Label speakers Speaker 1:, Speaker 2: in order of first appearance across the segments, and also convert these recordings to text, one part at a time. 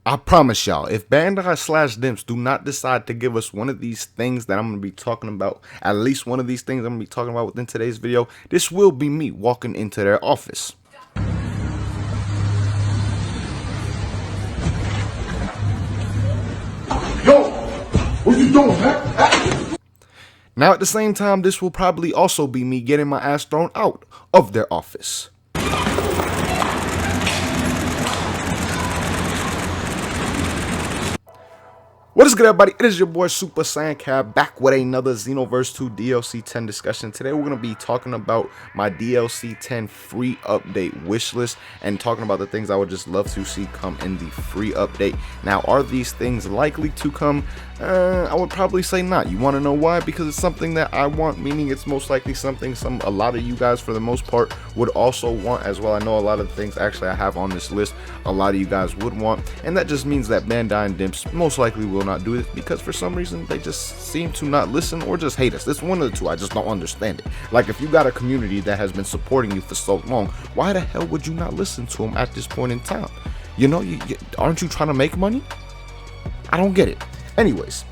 Speaker 1: I promise y'all, if Bandai slash Dimps do not decide to give us one of these things that I'm going to be talking about, at least one of these things I'm going to be talking about within today's video, this will be me walking into their office.
Speaker 2: Yo, what you doing, man?
Speaker 1: Now at the same time, this will probably also be me getting my ass thrown out of their office. What is good, everybody? It is your boy Super Saiyan Cab back with another Xenoverse 2 DLC 10 discussion. Today we're going to be talking about my DLC 10 free update wish list and talking about the things I would just love to see come in the free update. Now, are these things likely to come? I would probably say not. You want to know why? Because it's something that I want, meaning it's most likely something a lot of you guys for the most part would also want as well. I know a lot of the things actually I have on this list a lot of you guys would want, and that just means that Bandai and Dimps most likely will not do it because for some reason they just seem to not listen or just hate us. It's one of the two. I just don't understand it. Like, if you got a community that has been supporting you for so long, why the hell would you not listen to them at this point in time? You know, aren't you trying to make money? I don't get it. Anyways,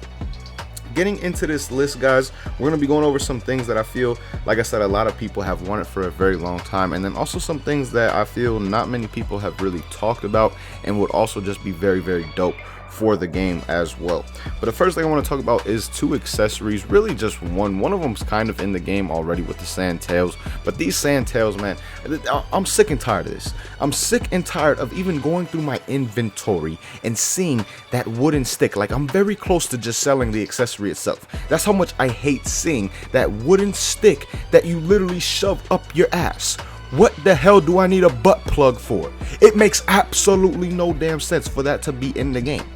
Speaker 1: getting into this list, guys, we're going to be going over some things that I feel, like I said, a lot of people have wanted for a very long time, and then also some things that I feel not many people have really talked about and would also just be very, very dope for the game as well. But the first thing I want to talk about is two accessories, really just one of them's kind of in the game already with the sand tails, but these sand tails, man, I'm sick and tired of this. I'm sick and tired of even going through my inventory and seeing that wooden stick. Like, I'm very close to just selling the accessory itself. That's how much I hate seeing that wooden stick that you literally shove up your ass. What the hell do I need a butt plug for? It makes absolutely no damn sense for that to be in the game.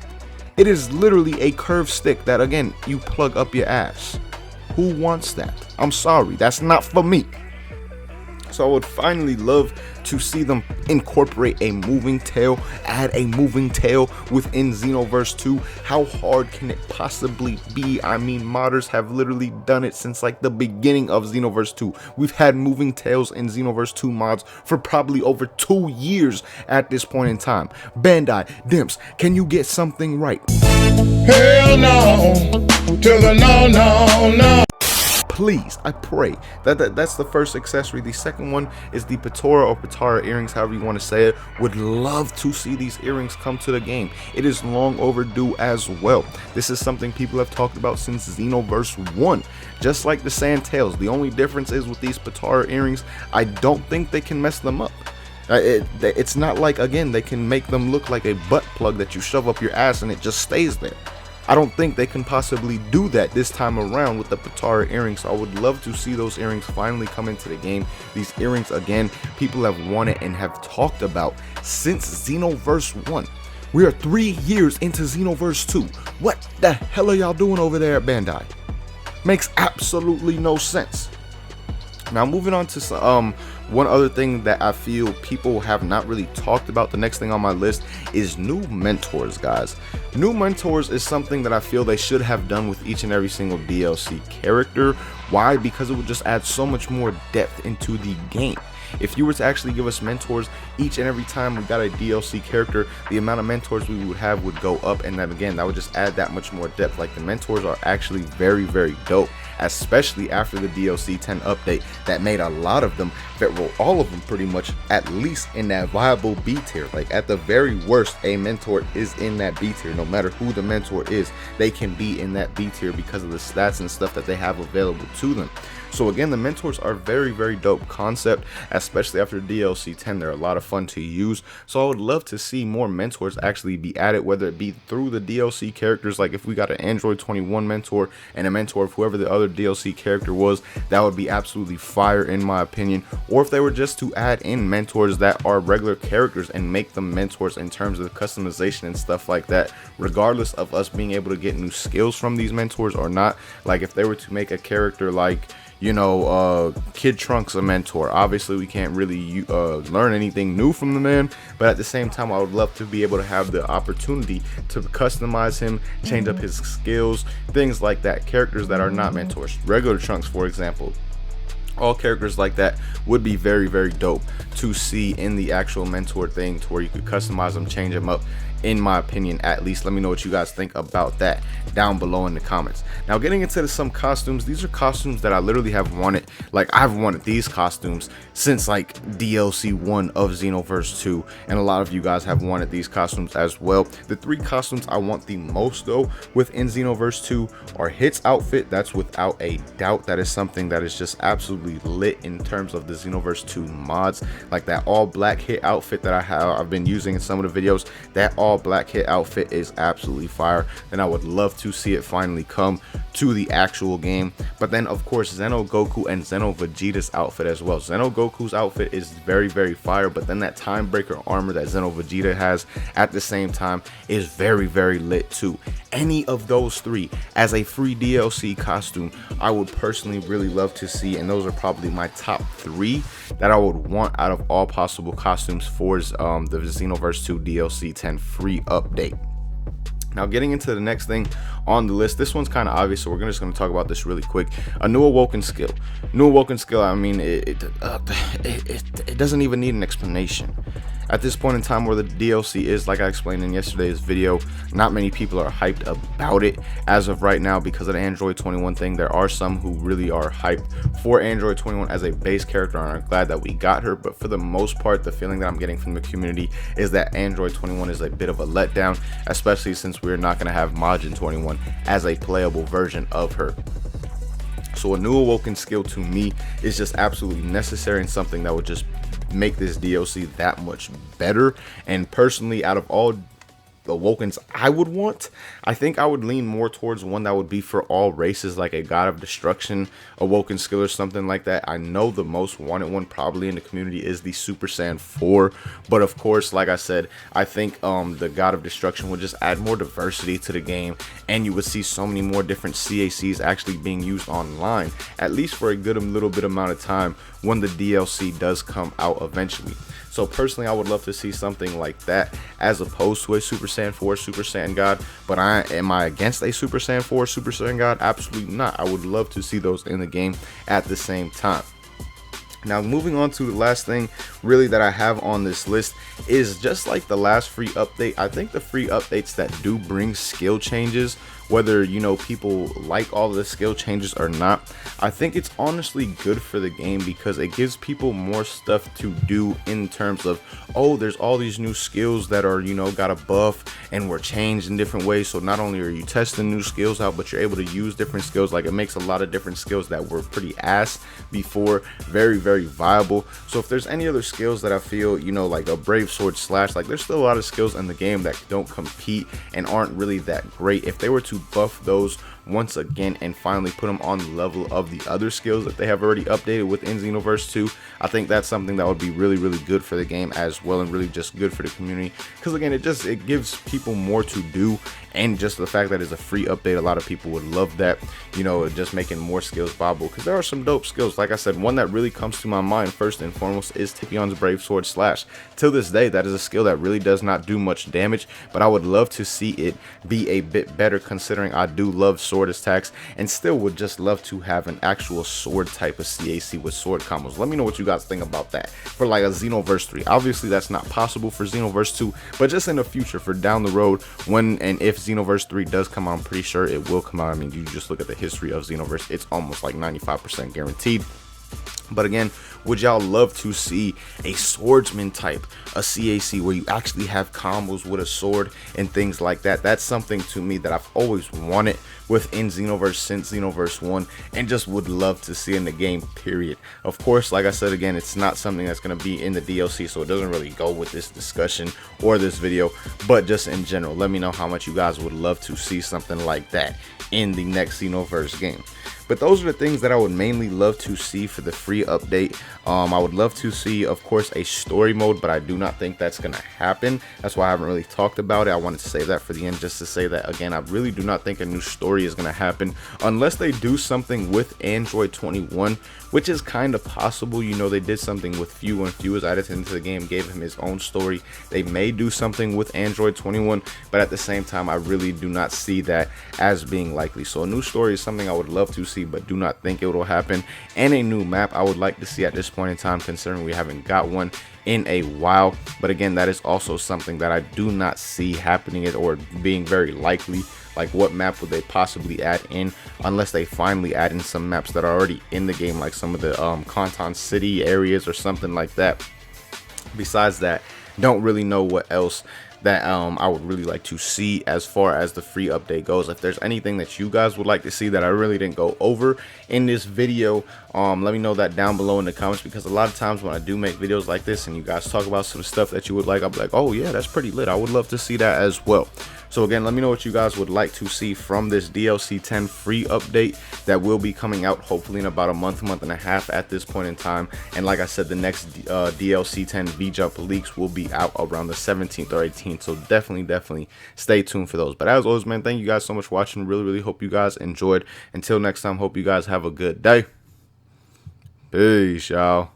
Speaker 1: It is literally a curved stick that, again, you plug up your ass. Who wants that? I'm sorry, that's not for me. So I would finally love to see them incorporate a moving tail, add a moving tail within Xenoverse 2. How hard can it possibly be? I mean, modders have literally done it since like the beginning of Xenoverse 2. We've had moving tails in Xenoverse 2 mods for probably over 2 years at this point in time. Bandai, Dimps, can you get something right?
Speaker 2: Hell no, to the no.
Speaker 1: Please, I pray. That's the first accessory. The second one is the Potara or Potara earrings, however you want to say it. Would love to see these earrings come to the game. It is long overdue as well. This is something people have talked about since Xenoverse 1. Just like the sand tails, the only difference is with these Potara earrings, I don't think they can mess them up. It's not like, again, they can make them look like a butt plug that you shove up your ass and it just stays there. I don't think they can possibly do that this time around with the Potara earrings, so I would love to see those earrings finally come into the game. These earrings, again, people have wanted and have talked about since Xenoverse 1. We are 3 years into Xenoverse 2. What the hell are y'all doing over there at Bandai? Makes absolutely no sense. Now, moving on to one other thing that I feel people have not really talked about. The next thing on my list is new mentors, guys. New mentors is something that I feel they should have done with each and every single DLC character. Why? Because it would just add so much more depth into the game. If you were to actually give us mentors each and every time we got a DLC character, the amount of mentors we would have would go up, and then again, that would just add that much more depth. Like, the mentors are actually very, very dope, especially after the DLC 10 update that made a lot of them, well, all of them pretty much, at least in that viable B tier. Like, at the very worst, a mentor is in that B tier. No matter who the mentor is, they can be in that B tier because of the stats and stuff that they have available to them. So again, the mentors are very, very dope concept, especially after DLC 10. They're a lot of fun to use. So I would love to see more mentors actually be added, whether it be through the DLC characters. Like, if we got an Android 21 mentor and a mentor of whoever the other DLC character was, that would be absolutely fire in my opinion. Or if they were just to add in mentors that are regular characters and make them mentors in terms of customization and stuff like that, regardless of us being able to get new skills from these mentors or not. Like, if they were to make a character like, you know, Kid Trunks a mentor, obviously we can't really learn anything new from the man, but at the same time I would love to be able to have the opportunity to customize him, change up his skills, things like that. Characters that are not mentors, regular Trunks for example, all characters like that would be very, very dope to see in the actual mentor thing, to where you could customize them, change them up in my opinion at least. Let me know what you guys think about that down below in the comments. Now getting into some costumes, these are costumes that I literally have wanted. Like, I've wanted these costumes since like DLC 1 of Xenoverse 2, and a lot of you guys have wanted these costumes as well. The 3 costumes I want the most though within Xenoverse 2 are Hit's outfit. That's without a doubt. That is something that is just absolutely lit in terms of the Xenoverse 2 mods. Like that all black Hit outfit that I've been using in some of the videos, that all black Hit outfit is absolutely fire, and I would love to see it finally come to the actual game. But then of course Xeno Goku and Xeno Vegeta's outfit as well. Xeno Goku's outfit is very, very fire, but then that time breaker armor that Xeno Vegeta has at the same time is very, very lit too. Any of those 3 as a free DLC costume, I would personally really love to see, and those are probably my top 3 that I would want out of all possible costumes for the Xenoverse 2 DLC 10 free update. Now getting into the next thing on the list, this one's kind of obvious, so we're just going to talk about this really quick. A new Awoken Skill. New Awoken Skill, I mean, it doesn't even need an explanation. At this point in time where the DLC is, like I explained in yesterday's video, not many people are hyped about it as of right now because of the Android 21 thing. There are some who really are hyped for Android 21 as a base character and are glad that we got her, but for the most part, the feeling that I'm getting from the community is that Android 21 is a bit of a letdown, especially since we're not going to have Majin 21 as a playable version of her. So a new Awoken Skill to me is just absolutely necessary and something that would just make this DLC that much better. And personally, out of all Awokens I would want, I think I would lean more towards one that would be for all races, like a God of Destruction Awoken Skill or something like that. I know the most wanted one probably in the community is the Super Saiyan 4, but of course, like I said, I think the God of Destruction would just add more diversity to the game, and you would see so many more different CACs actually being used online, at least for a good little bit amount of time when the DLC does come out eventually. So personally, I would love to see something like that as opposed to a Super Saiyan 4 Super Saiyan God. But am I against a Super Saiyan 4 Super Saiyan God? Absolutely not. I would love to see those in the game at the same time. Now moving on to the last thing really that I have on this list is just like the last free update. I think the free updates that do bring skill changes, whether you know people like all the skill changes or not, I think it's honestly good for the game because it gives people more stuff to do in terms of, oh, there's all these new skills that are, you know, got a buff and were changed in different ways. So not only are you testing new skills out, but you're able to use different skills. Like it makes a lot of different skills that were pretty ass before very, very viable. So if there's any other skills that I feel, you know, like a Brave Sword Slash, like there's still a lot of skills in the game that don't compete and aren't really that great. If they were to buff those once again and finally put them on the level of the other skills that they have already updated within Xenoverse 2, I think that's something that would be really, really good for the game as well, and really just good for the community, because again, it gives people more to do, and just the fact that it's a free update, a lot of people would love that, you know, just making more skills viable, because there are some dope skills. Like I said, one that really comes to my mind first and foremost is Tipion's Brave Sword Slash. Till this day, that is a skill that really does not do much damage, but I would love to see it be a bit better, considering I do love sword attacks and still would just love to have an actual sword type of CAC with sword combos. Let me know what you guys think about that for like a Xenoverse 3. Obviously that's not possible for Xenoverse 2, but just in the future, for down the road, when and if Xenoverse 3 does come out, I'm pretty sure it will come out. I mean, you just look at the history of Xenoverse, it's almost like 95% guaranteed. But again, would y'all love to see a swordsman type, a CAC, where you actually have combos with a sword and things like that? That's something to me that I've always wanted within Xenoverse since Xenoverse 1, and just would love to see in the game, period. Of course, like I said, again, it's not something that's going to be in the DLC, so it doesn't really go with this discussion or this video, but just in general, let me know how much you guys would love to see something like that in the next Xenoverse game. But those are the things that I would mainly love to see for the free update. I would love to see, of course, a story mode, but I do not think that's going to happen. That's why I haven't really talked about it. I wanted to save that for the end, just to say that, again, I really do not think a new story is going to happen unless they do something with Android 21, which is kind of possible. You know, they did something with Few, and Few was added into the game, gave him his own story. They may do something with Android 21, but at the same time, I really do not see that as being likely. So a new story is something I would love to see, but do not think it will happen. And a new map I would like to see at this point in time, considering we haven't got one, in a while. But again, that is also something that I do not see happening it or being very likely. Like, what map would they possibly add in unless they finally add in some maps that are already in the game, like some of the Kanton City areas or something like that. Besides that, don't really know what else that I would really like to see as far as the free update goes. If there's anything that you guys would like to see that I really didn't go over in this video, let me know that down below in the comments, because a lot of times when I do make videos like this and you guys talk about some stuff that you would like, I'll be like, oh yeah, that's pretty lit, I would love to see that as well. So again, let me know what you guys would like to see from this DLC 10 free update that will be coming out hopefully in about a month and a half at this point in time. And like I said, the next DLC 10 V-Jump leaks will be out around the 17th or 18th. So definitely stay tuned for those. But as always, man, thank you guys so much for watching. Really hope you guys enjoyed. Until next time, hope you guys have a good day. Peace, y'all.